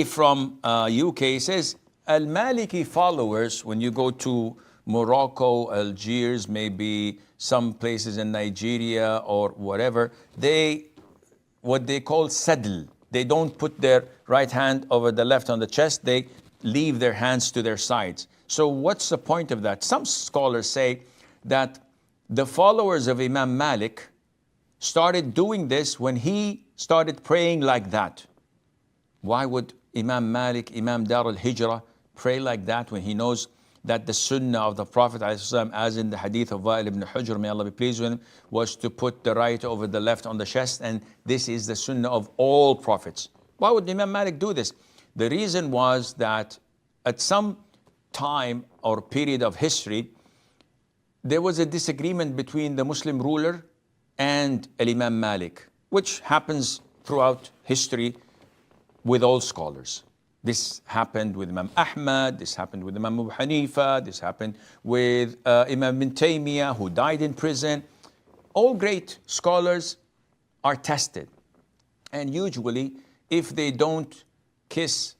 From UK says, Al-Maliki followers, when you go to Morocco, Algiers, maybe some places in Nigeria or whatever, what they call sadl. They don't put their right hand over the left on the chest. They leave their hands to their sides. So what's the point of that? Some scholars say that the followers of Imam Malik started doing this when he started praying like that. Why would Imam Malik, Imam Dar al-Hijrah, pray like that when he knows that the sunnah of the Prophet, as in the hadith of Wa'il ibn Hujr, may Allah be pleased with him, was to put the right over the left on the chest, and this is the sunnah of all prophets. Why would Imam Malik do this? The reason was that at some time or period of history, there was a disagreement between the Muslim ruler and Imam Malik, which happens throughout history with all scholars. This happened with Imam Ahmad, this happened with Imam Abu Hanifa, this happened with Imam bin Taymiyyah, who died in prison. All great scholars are tested. And usually, if they don't kiss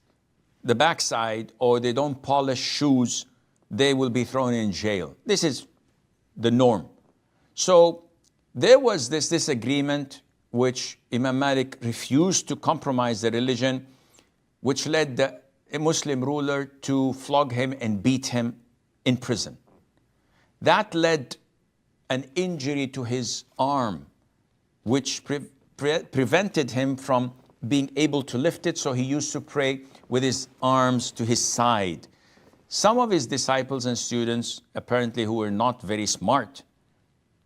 the backside or they don't polish shoes, they will be thrown in jail. This is the norm. So there was this disagreement which Imam Malik refused to compromise the religion, which led the Muslim ruler to flog him and beat him in prison. That led an injury to his arm, which prevented him from being able to lift it, so he used to pray with his arms to his side. Some of his disciples and students, apparently who were not very smart,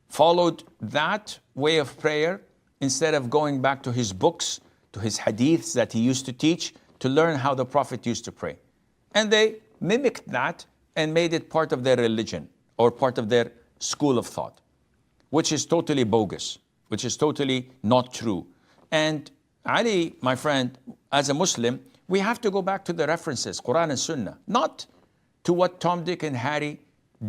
followed that way of prayer instead of going back to his books, to his hadiths that he used to teach, to learn how the Prophet used to pray. And they mimicked that and made it part of their religion or part of their school of thought, which is totally bogus, which is totally not true. And Ali, my friend, as a Muslim, we have to go back to the references, Quran and Sunnah, not to what Tom, Dick, and Harry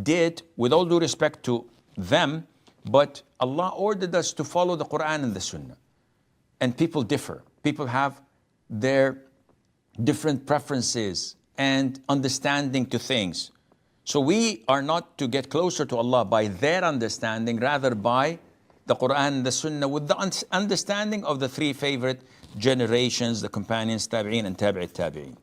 did, with all due respect to them, but Allah ordered us to follow the Quran and the Sunnah. And people differ. People have their different preferences and understanding to things. So we are not to get closer to Allah by their understanding, rather by the Quran and the Sunnah, with the understanding of the three favorite generations, the companions, Tabi'een and Tabi'it Tabi'een.